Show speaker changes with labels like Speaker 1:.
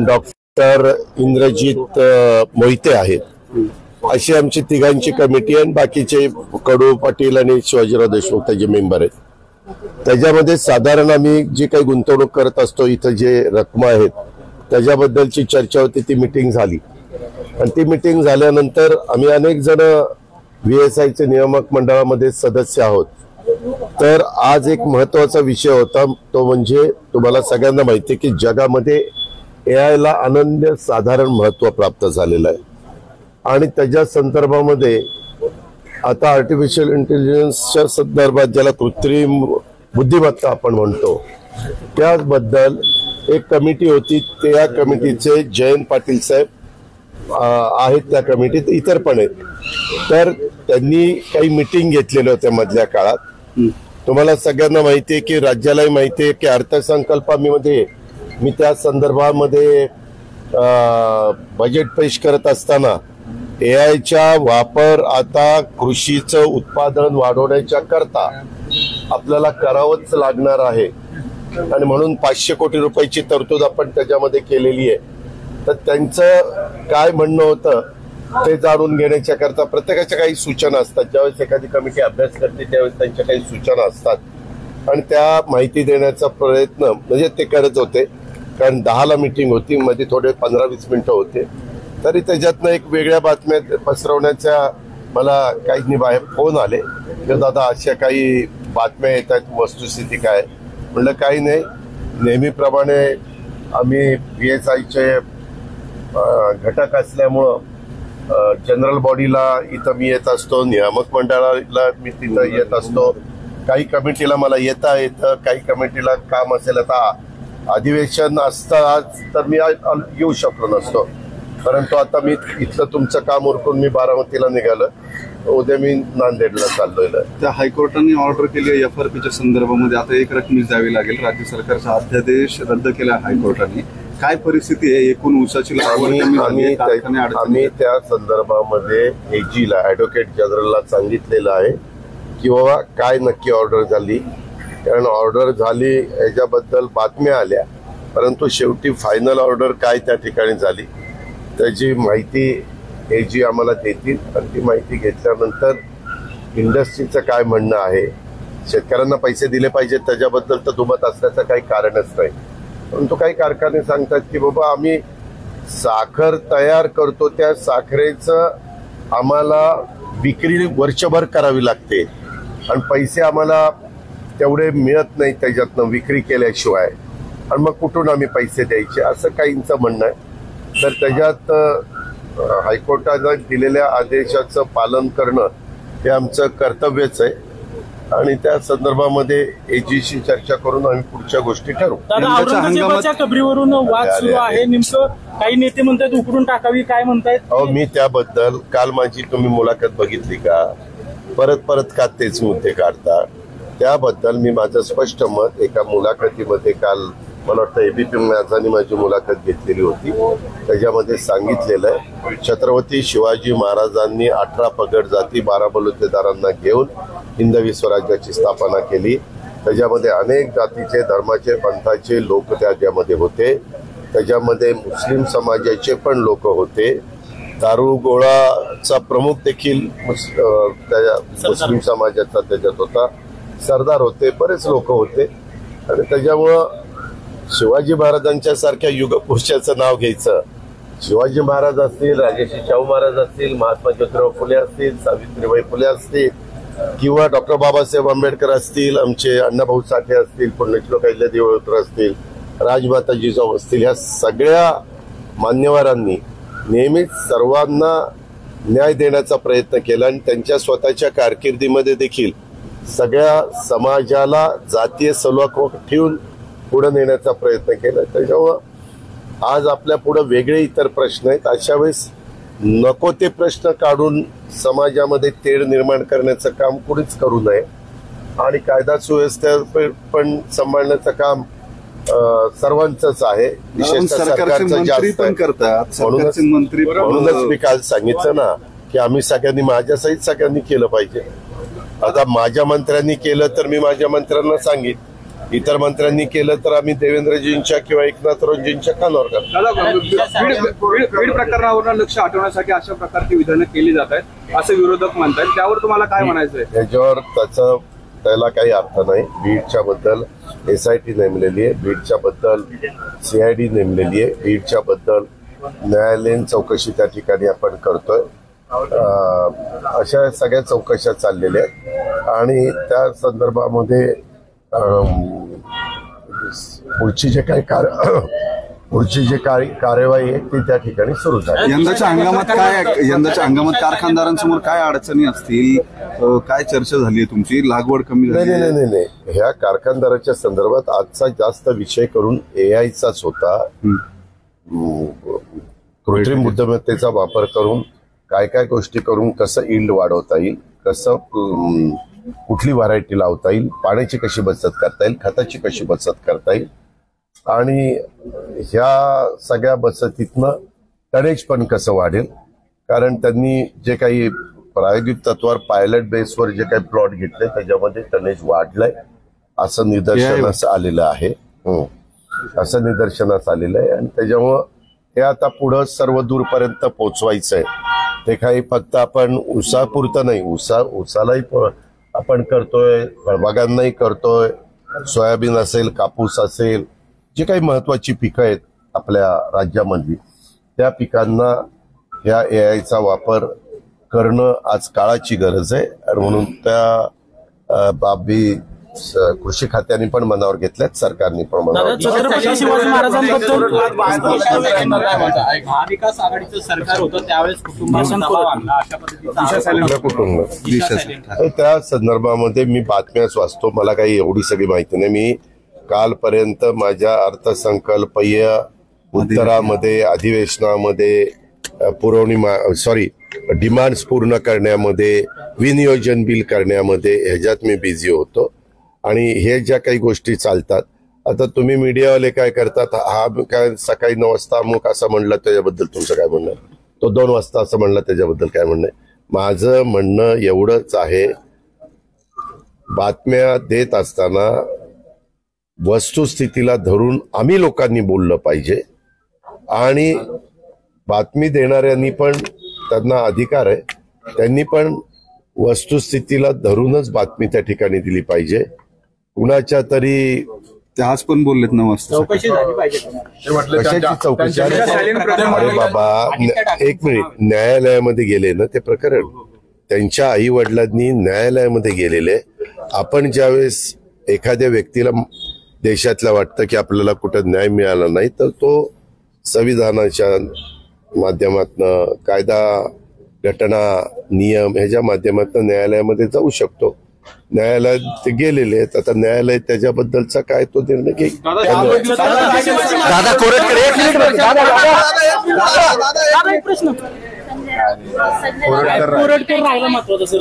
Speaker 1: Doctor Indrajit Mohite आहेत, अशी आमची तिघांची कमिटी आहे. बाकीचे कडू पाटील आणि शिवाजीराव देशमुख त्याचे मेंबर आहेत. त्याच्यामध्ये साधारण आम्ही जी काही गुंतवणूक करत असतो, इथं जे रक्कम आहेत त्याच्याबद्दलची चर्चा होती. ती मिटिंग झाली आणि ती मिटिंग झाल्यानंतर आम्ही अनेक जण VSIचे नियामक मंडळामध्ये सदस्य आहोत. तर आज एक महत्वाचा विषय होता, तो म्हणजे तुम्हाला सगळ्यांना माहिती आहे की जगामध्ये AI ला अनन्य साधारण महत्व प्राप्त झालेलं आहे आणि त्याच्या संदर्भामध्ये आता आर्टिफिशियल इंटेलिजन्सच्या संदर्भात ज्याला कृत्रिम बुद्धिमत्ता आपण म्हणतो त्याबद्दल एक कमिटी होती. त्या कमिटीचे जयंत पाटील साहेब आहेत त्या कमिटीत, इतर पण आहेत. तर त्यांनी काही मीटिंग घेतलेल्या होत्या मधल्या काळात. तुम्हाला सगळ्यांना माहिती आहे की राज्यालाही माहिती आहे की अर्थसंकल्पामध्ये मी त्या संदर्भामध्ये बजेट पेश करत असताना AIचा वापर आता कृषीचं उत्पादन वाढवण्याच्या करता आपल्याला करावंच लागणार आहे आणि म्हणून 500 कोटी रुपयाची तरतूद आपण त्याच्यामध्ये केलेली आहे. तर त्यांचं काय म्हणणं होतं ते जाणून घेण्याच्या करता प्रत्येकाच्या काही सूचना असतात. ज्यावेळेस एखादी कमिटी अभ्यास करते त्यावेळेस त्यांच्या काही सूचना असतात आणि त्या माहिती देण्याचा प्रयत्न म्हणजे ते करत होते. कारण 10ला मीटिंग होती, मध्ये थोडे 15-20 मिनिटं होते. तरी त्याच्यातनं एक वेगळ्या बातम्या पसरवण्याच्या मला काही बाहेर फोन आले की दादा अशा काही बातम्या येत आहेत, वस्तुस्थिती काय. म्हणलं काही नाही, नेहमीप्रमाणे आम्ही VSIचे घटक असल्यामुळं जनरल बॉडीला इथं मी येत असतो, नियामक मंडळाला मी तिथं येत असतो. काही कमिटीला मला येता येतं, काही कमिटीला काम असेल. आता अधिवेशन असतं आज तर मी येऊ शकलो नसतो, परंतु आता मी इथलं तुमचं काम उरकून मी बारामतीला निघालं. उद्या मी नांदेडला चाललोय.
Speaker 2: त्या हायकोर्टाने ऑर्डर केली FRPच्या संदर्भामध्ये आता एक रकमी द्यावी लागेल. राज्य सरकारचा अध्यादेश रद्द केला हायकोर्टाने. काय परिस्थिती आहे एकूण ऊसाची लागवड?
Speaker 1: आम्ही त्या संदर्भामध्ये AGला ऍडव्होकेट जनरलला सांगितलेलं आहे की बाबा काय नक्की ऑर्डर झाली. कारण ऑर्डर झाली याच्याबद्दल बातम्या आल्या, परंतु शेवटी फायनल ऑर्डर काय त्या ठिकाणी झाली त्याची माहिती AG आम्हाला देतील आणि ती माहिती घेतल्यानंतर इंडस्ट्रीचं काय म्हणणं आहे. शेतकऱ्यांना पैसे दिले पाहिजेत त्याच्याबद्दल तर दुमत असण्याचं काही कारणच नाही. परंतु काही कारखाने सांगतात की बाबा आम्ही साखर तयार करतो, त्या साखरेचं आम्हाला विक्री वर्षभर करावी लागते आणि पैसे आम्हाला तेवढे मिळत नाही त्याच्यातनं विक्री केल्याशिवाय, आणि मग कुठून आम्ही पैसे द्यायचे असं काहींचं म्हणणं आहे. तर त्याच्यात हायकोर्टाने दिलेल्या आदेशाचं पालन करणं हे आमचं कर्तव्यच आहे आणि त्या संदर्भामध्ये AGशी चर्चा करून आम्ही पुढच्या गोष्टी ठरवू.
Speaker 3: औरंगजेबाच्या कबरीवरून वाद सुरू आहे, नेमकं काही नेते म्हणतात उकडून टाकावी, काय म्हणतायत?
Speaker 1: मी त्याबद्दल काल माझी तुम्ही मुलाखत बघितली का? परत का तेच मुद्दे काढता? त्याबद्दल मी माझं स्पष्ट मत एका मुलाखतीमध्ये काल मला वाटतं ABP माझानी माझी मुलाखत घेतलेली होती, त्याच्यामध्ये सांगितलेलं आहे. छत्रपती शिवाजी महाराजांनी 18 पगड जाती 12 बलुतेदारांना घेऊन हिंदवी स्वराज्याची स्थापना केली. त्याच्यामध्ये अनेक जातीचे, धर्माचे, पंथाचे लोक त्याच्यामध्ये होते. त्याच्यामध्ये मुस्लिम समाजाचे पण लोक होते. दारुगोळाचा प्रमुख देखील मुस्लिम समाजाचा त्याच्यात होता. सरदार होते, बरेच लोक होते. आणि त्याच्यामुळं शिवाजी महाराजांच्या सारख्या युगपुरुषाचं नाव घ्यायचं. शिवाजी महाराज असतील, राजर्षी शाहू महाराज असतील, महात्मा ज्योतिराव फुले असतील, सावित्रीबाई फुले असतील किंवा डॉक्टर बाबासाहेब आंबेडकर असतील, आमचे अण्णाभाऊ साठे असतील, पुण्यश्लोक अहिल्यादेवी होळकर असतील, राजमाता जिजाऊ असतील, ह्या सगळ्या मान्यवरांनी नेहमीच सर्वांना न्याय देण्याचा प्रयत्न केला आणि त्यांच्या स्वतःच्या कारकिर्दीमध्ये देखील सगळ्या समाजाला जातीय सलोखा ठेवून पुढे नेण्याचा प्रयत्न केला. त्याच्यामुळं आज आपल्या पुढे वेगळे इतर प्रश्न आहेत. अशा वेळेस नको ते प्रश्न काढून समाजामध्ये तेढ निर्माण करण्याचं काम कुणीच करू नये आणि कायदा सुव्यवस्था पण सांभाळण्याचं काम सर्वांचंच आहे, विशेषतः सरकारचं जास्त आहे. म्हणूनच मी काल सांगितलं ना की आम्ही सगळ्यांनी माझ्यासहित सगळ्यांनी केलं पाहिजे. आता माझ्या मंत्र्यांनी केलं तर मी माझ्या मंत्र्यांना सांगितलं इतर मंत्र्यांनी केलं तर आम्ही देवेंद्रजींच्या किंवा एकनाथरावजींच्या कानावर घालतो.
Speaker 4: दादा, बीड प्रकरणावर लक्ष हटवण्यासाठी अशा प्रकारची विधानं केली जात आहेत असं विरोधक म्हणतात, त्यावर तुम्हाला काय म्हणायचंय?
Speaker 1: याच्यावर त्याला काही अर्थ नाही. बीडच्या बद्दल SIT नेमलेली आहे, बीडच्या बद्दल CID नेमलेली आहे, बीडच्या बद्दल न्यायालयीन चौकशी त्या ठिकाणी आपण करतोय. अशा सगळ्या चौकशा चाललेल्या आहेत आणि त्या संदर्भामध्ये पुढची जे काही कार्यवाही आहे ती त्या ठिकाणी सुरू झाली.
Speaker 2: यंदाच्या हंगामात कारखानदारांसमोर काय अडचणी असतील, काय चर्चा झाली आहे तुमची? लागवड कमी झाली?
Speaker 1: नाही. ह्या कारखानदाराच्या संदर्भात आजचा जास्त विषय करून AIचाच होता. कृत्रिम बुद्धिमत्तेचा वापर करून काय गोष्टी करून कसं यील्ड वाढवता येईल, कसं कुठली व्हरायटी लावता येईल, पाण्याची कशी बचत करता येईल, खताची कशी बचत करता येईल आणि ह्या सगळ्या बचतीतनं टनेज पण कसं वाढेल. कारण त्यांनी जे काही प्रायोगिक तत्वावर पायलट बेसवर जे काही प्लॉट घेतले त्याच्यामध्ये टनेज वाढलंय असं निदर्शनास आलेलं आहे. असं निदर्शनास आलेलं आहे आणि त्याच्यामुळं हे आता पुढं सर्व दूरपर्यंत पोचवायचं आहे. ते काही फक्त आपण ऊसापुरतं नाही, ऊसालाही आपण करतोय, फळबागांनाही करतोय, सोयाबीन असेल, कापूस असेल, जे काही महत्वाची पिकं आहेत आपल्या राज्यामधली त्या पिकांना ह्या AIचा वापर करणं आज काळाची गरज आहे आणि म्हणून त्या बाबी कृषी खात्याने पण मनावर घेतल्यात, सरकारने पण मनावर घेतल्या.
Speaker 3: छत्रपती शिवाजी महाराजांबद्दल
Speaker 5: महाविकास आघाडीचं सरकार होतं त्यावेळेस
Speaker 1: कुटुंब त्या संदर्भामध्ये मी बातम्याच वाचतो. मला काही एवढी सगळी माहिती नाही. मी कालपर्यंत माझ्या अर्थसंकल्पीय उत्तरामध्ये, अधिवेशनामध्ये डिमांड्स पूर्ण करण्यामध्ये, विनियोजन बिल करण्यामध्ये ह्याच्यात मी बिझी होतो. आणि हे ज्या काही गोष्टी चालतात आता तुम्ही मीडियावाले काय करतात, हा काय सकाळी 9 वाजता अमुक असं म्हणलं त्याच्याबद्दल तुमचं काय म्हणणं, तो 2 वाजता असं म्हणलं त्याच्याबद्दल काय म्हणणं. माझं म्हणणं एवढंच आहे, बातम्या देत असताना वस्तुस्थितीला धरून आम्ही लोकांनी बोललं पाहिजे आणि बातमी देणाऱ्यांनी पण त्यांना अधिकार आहे, त्यांनी पण वस्तुस्थितीला धरूनच बातमी त्या ठिकाणी दिली पाहिजे. कुणाच्या तरी
Speaker 2: ते आज पण बोललेत 9 वाजता.
Speaker 5: चौकशी झाली पाहिजे.
Speaker 1: कशाची चौकशी? अरे बाबा, एक मिनिट, न्यायालयामध्ये गेले ना ते प्रकरण, त्यांच्या आई वडिलांनी न्यायालयामध्ये गेलेले. आपण ज्यावेळेस एखाद्या व्यक्तीला देशातल्या वाटतं की आपल्याला कुठं न्याय मिळाला नाही तर तो संविधानाच्या माध्यमातनं, कायदा, घटना, नियम ह्याच्या माध्यमातून न्यायालयामध्ये जाऊ शकतो. न्यायालयात ते गेलेले आहेत, आता न्यायालय त्याच्याबद्दलचा काय तो निर्णय घेईल.
Speaker 3: कोरटकर राहिला महत्वाचं सर.